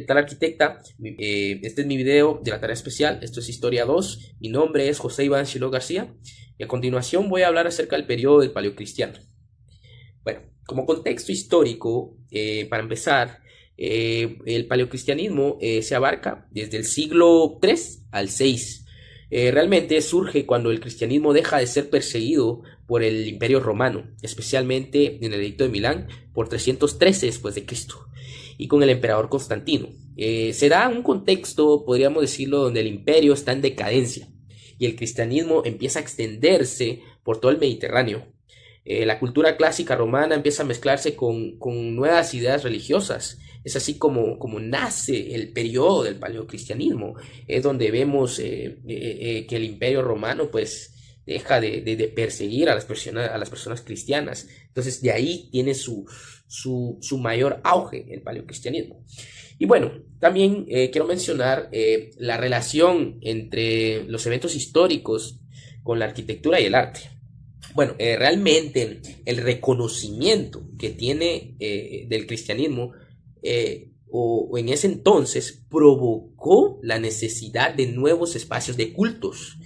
tal arquitecta? Este es mi video de la tarea especial. Esto es Historia 2. Mi nombre es José Iván Shiló García. Y a continuación voy a hablar acerca del periodo del Paleocristiano. Bueno, como contexto histórico, para empezar, el paleocristianismo se abarca desde el siglo III al VI. Realmente surge cuando el cristianismo deja de ser perseguido por el Imperio Romano, especialmente en el Edicto de Milán por 313 después de Cristo, y con el emperador Constantino. Se da un contexto, podríamos decirlo, donde el imperio está en decadencia y el cristianismo empieza a extenderse por todo el Mediterráneo. La cultura clásica romana empieza a mezclarse con nuevas ideas religiosas. Es así como nace el periodo del paleocristianismo. Es donde vemos que el imperio romano pues deja de perseguir a las personas cristianas. Entonces de ahí tiene su mayor auge el paleocristianismo. Y bueno, también quiero mencionar la relación entre los eventos históricos con la arquitectura y el arte. Bueno, realmente el reconocimiento que tiene del cristianismo o en ese entonces provocó la necesidad de nuevos espacios de cultos.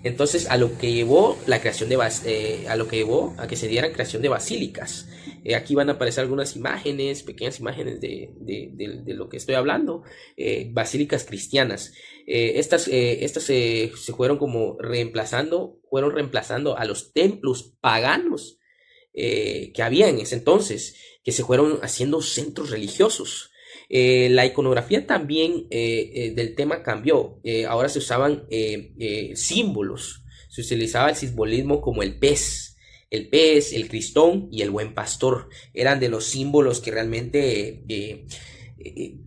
Entonces, a lo que llevó la creación a que se dieran creación de basílicas. Aquí van a aparecer algunas imágenes, pequeñas imágenes de lo que estoy hablando, basílicas cristianas. Estas se fueron reemplazando a los templos paganos que había en ese entonces, que se fueron haciendo centros religiosos. La iconografía también del tema cambió. Ahora se usaban símbolos. Se utilizaba el simbolismo como el pez, el cristón y el buen pastor. Eran de los símbolos que realmente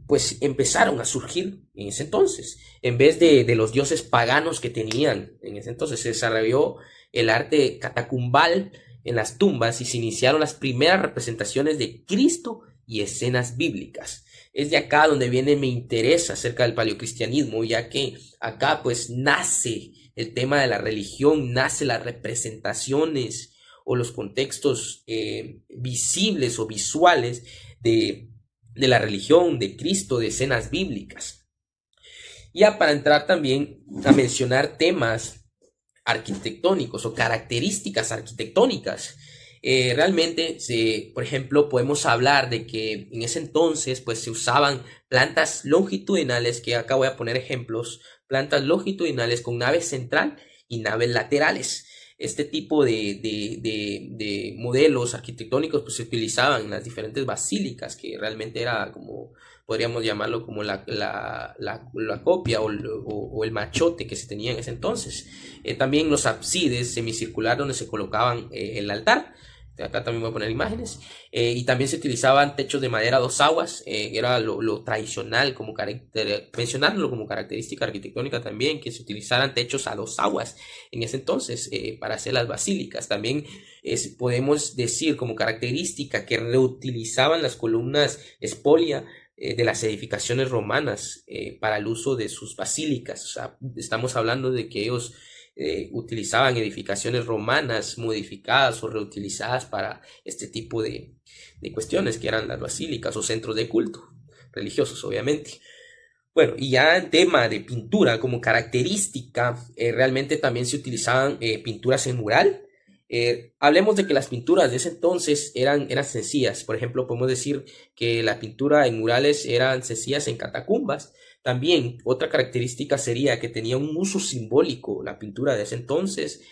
pues empezaron a surgir en ese entonces. En vez de los dioses paganos que tenían en ese entonces, se desarrolló el arte catacumbal en las tumbas y se iniciaron las primeras representaciones de Cristo y escenas bíblicas. Es de acá donde viene mi interés acerca del paleocristianismo, ya que acá pues nace el tema de la religión, nace las representaciones o los contextos visibles o visuales de la religión, de Cristo, de escenas bíblicas. Ya para entrar también a mencionar temas arquitectónicos o características arquitectónicas. Realmente, por ejemplo, podemos hablar de que en ese entonces pues se usaban plantas longitudinales, que acá voy a poner ejemplos, plantas longitudinales con nave central y naves laterales. Este tipo de modelos arquitectónicos pues se utilizaban en las diferentes basílicas, que realmente era como, podríamos llamarlo como la copia o el machote que se tenía en ese entonces. También los ábsides semicirculares donde se colocaban el altar. Acá también voy a poner imágenes. Y también se utilizaban techos de madera a dos aguas. Era lo tradicional, mencionándolo como característica arquitectónica también, que se utilizaran techos a dos aguas en ese entonces para hacer las basílicas. También podemos decir como característica que reutilizaban las columnas espolia de las edificaciones romanas para el uso de sus basílicas. O sea, estamos hablando de que ellos utilizaban edificaciones romanas modificadas o reutilizadas para este tipo de cuestiones, que eran las basílicas o centros de culto religiosos, obviamente. Bueno, y ya en tema de pintura como característica, realmente también se utilizaban pinturas en mural. Hablemos de que las pinturas de ese entonces eran sencillas. Por ejemplo, podemos decir que la pintura en murales eran sencillas en catacumbas. También otra característica sería que tenía un uso simbólico la pintura de ese entonces.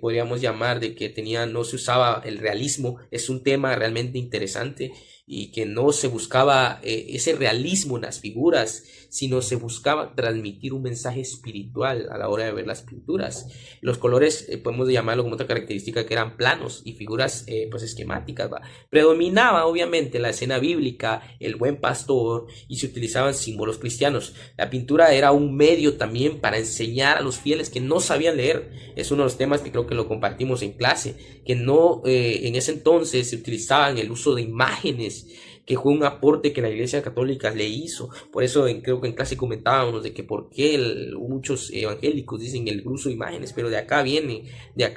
Podríamos llamar de que no se usaba el realismo. Es un tema realmente interesante y que no se buscaba ese realismo en las figuras, sino se buscaba transmitir un mensaje espiritual a la hora de ver las pinturas. Los colores podemos llamarlo como otra característica, que eran planos y figuras pues esquemáticas. Predominaba obviamente la escena bíblica, el buen pastor, y se utilizaban símbolos cristianos. La pintura era un medio también para enseñar a los fieles que no sabían leer. Es uno de los temas que creo que lo compartimos en clase, que no en ese entonces se utilizaban el uso de imágenes, que fue un aporte que la Iglesia Católica le hizo. Por eso creo que en clase comentábamos de que por qué muchos evangélicos dicen el uso de imágenes, pero de acá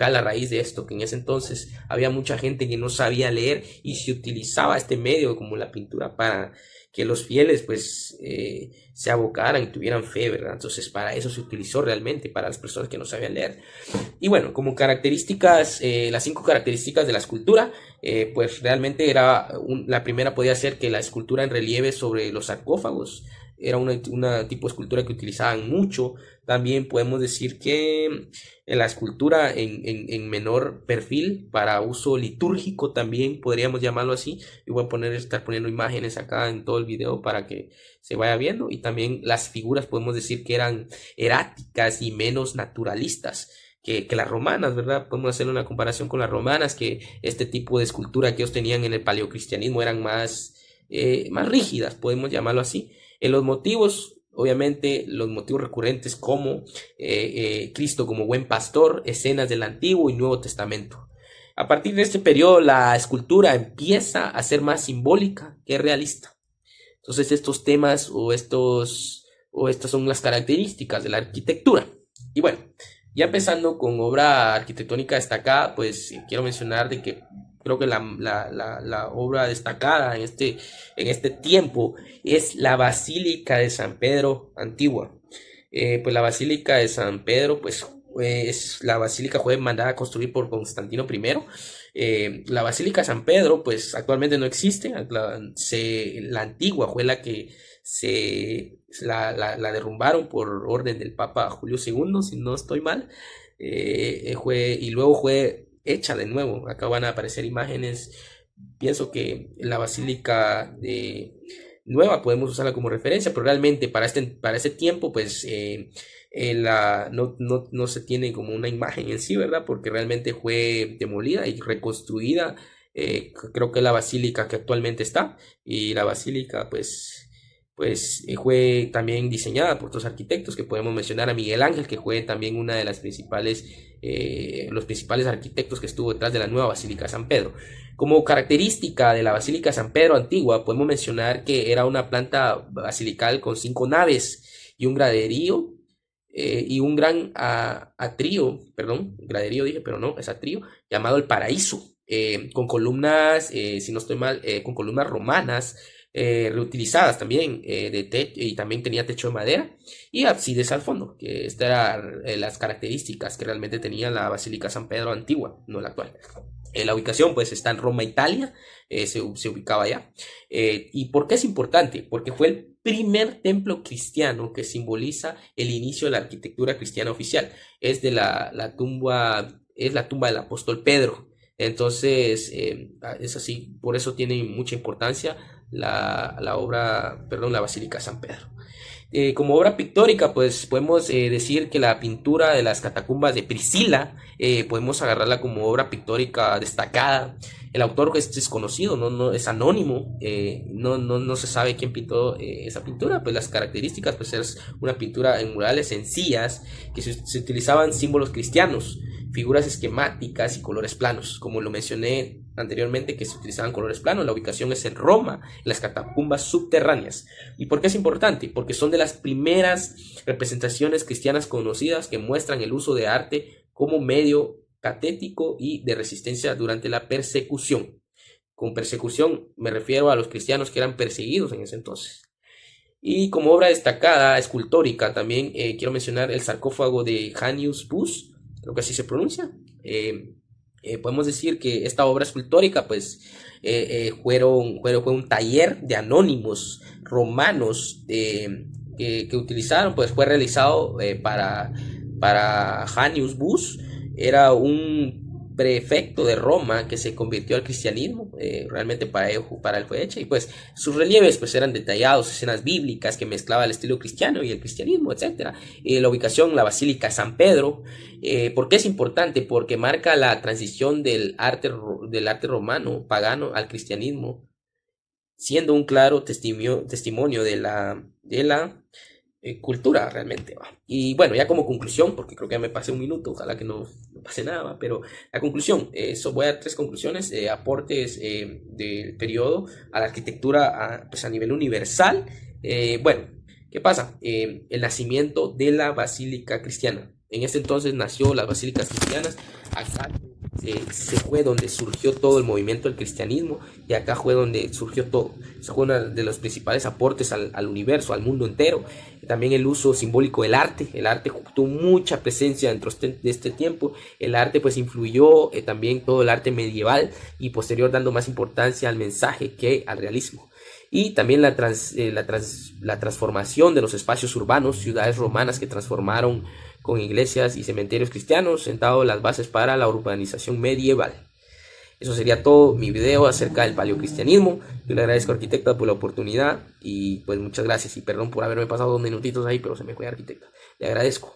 la raíz de esto, que en ese entonces había mucha gente que no sabía leer y se utilizaba este medio como la pintura para que los fieles pues se abocaran y tuvieran fe, ¿verdad? Entonces para eso se utilizó realmente, para las personas que no sabían leer. Y bueno, como características, las 5 características de la escultura, pues realmente la primera podía ser que la escultura en relieve sobre los sarcófagos era una tipo de escultura que utilizaban mucho. También podemos decir que la escultura en menor perfil para uso litúrgico también podríamos llamarlo así. Y voy a estar poniendo imágenes acá en todo el video para que se vaya viendo. Y también las figuras podemos decir que eran eráticas y menos naturalistas que las romanas, ¿verdad? Podemos hacer una comparación con las romanas, que este tipo de escultura que ellos tenían en el paleocristianismo eran más rígidas, podemos llamarlo así. En los motivos, obviamente, los motivos recurrentes como Cristo como buen pastor, escenas del Antiguo y Nuevo Testamento. A partir de este periodo, la escultura empieza a ser más simbólica que realista. Entonces, estos temas o estas son las características de la arquitectura. Y bueno, ya empezando con obra arquitectónica destacada, pues quiero mencionar de que creo que la obra destacada en este tiempo es la Basílica de San Pedro Antigua. Pues la Basílica de San Pedro, pues la basílica fue mandada a construir por Constantino I. La Basílica de San Pedro, pues actualmente no existe. La antigua fue la que la derrumbaron por orden del Papa Julio II, si no estoy mal. Y luego fue hecha de nuevo. Acá van a aparecer imágenes. Pienso que la basílica nueva podemos usarla como referencia, pero realmente para ese tiempo pues no se tiene como una imagen en sí, ¿verdad? Porque realmente fue demolida y reconstruida. Creo que la basílica que actualmente está, y la basílica pues fue también diseñada por otros arquitectos, que podemos mencionar a Miguel Ángel, que fue también una de las los principales arquitectos que estuvo detrás de la nueva Basílica de San Pedro. Como característica de la Basílica de San Pedro antigua, podemos mencionar que era una planta basilical con 5 naves y un graderío, y un gran atrio, perdón, graderío dije, pero no, es atrio, llamado el Paraíso, con columnas, si no estoy mal, con columnas romanas, reutilizadas también, de techo, y también tenía techo de madera y ábsides al fondo, que estas eran las características que realmente tenía la Basílica San Pedro antigua, no la actual. La ubicación pues está en Roma, Italia, se ubicaba allá. ¿Y por qué es importante? Porque fue el primer templo cristiano que simboliza el inicio de la arquitectura cristiana oficial. Es la tumba del apóstol Pedro. Entonces, es así, por eso tiene mucha importancia la Basílica San Pedro. Como obra pictórica, pues podemos decir que la pintura de las catacumbas de Priscila, podemos agarrarla como obra pictórica destacada. El autor es desconocido, no es anónimo, no se sabe quién pintó esa pintura. Pues las características, pues es una pintura en murales sencillas que se utilizaban símbolos cristianos, figuras esquemáticas y colores planos. Como lo mencioné anteriormente, que se utilizaban colores planos, la ubicación es en Roma, en las catacumbas subterráneas. ¿Y por qué es importante? Porque son de las primeras representaciones cristianas conocidas que muestran el uso de arte como medio catético y de resistencia durante la persecución. Con persecución me refiero a los cristianos que eran perseguidos en ese entonces. Y como obra destacada escultórica también quiero mencionar el sarcófago de Janius Bus, creo que así se pronuncia. Podemos decir que esta obra escultórica pues fue un taller de anónimos romanos que utilizaron, pues fue realizado para Janius Bus. Era un prefecto de Roma que se convirtió al cristianismo, realmente para él fue hecha, y pues sus relieves pues eran detallados, escenas bíblicas que mezclaba el estilo cristiano y el cristianismo, etcétera. La ubicación, la Basílica San Pedro. ¿Por qué es importante? Porque marca la transición del arte romano pagano al cristianismo, siendo un claro testimonio de la cultura realmente. Y bueno, ya como conclusión, porque creo que ya me pasé un minuto, ojalá que no pase nada, pero la conclusión, voy a dar 3 conclusiones, aportes del periodo a la arquitectura pues a nivel universal. Bueno, ¿qué pasa? El nacimiento de la basílica cristiana. En ese entonces nació las basílicas cristianas. Acá se se fue donde surgió todo el movimiento del cristianismo, y acá fue donde surgió todo. Eso fue uno de los principales aportes al universo, al mundo entero. También el uso simbólico del arte. El arte tuvo mucha presencia dentro de este tiempo. El arte pues influyó también todo el arte medieval y posterior, dando más importancia al mensaje que al realismo. Y también la transformación de los espacios urbanos, ciudades romanas que transformaron con iglesias y cementerios cristianos, sentado las bases para la urbanización medieval. Eso sería todo mi video acerca del paleocristianismo. Yo le agradezco, arquitecta, por la oportunidad y pues muchas gracias, y perdón por haberme pasado 2 minutitos ahí, pero se me fue, arquitecta. Le agradezco.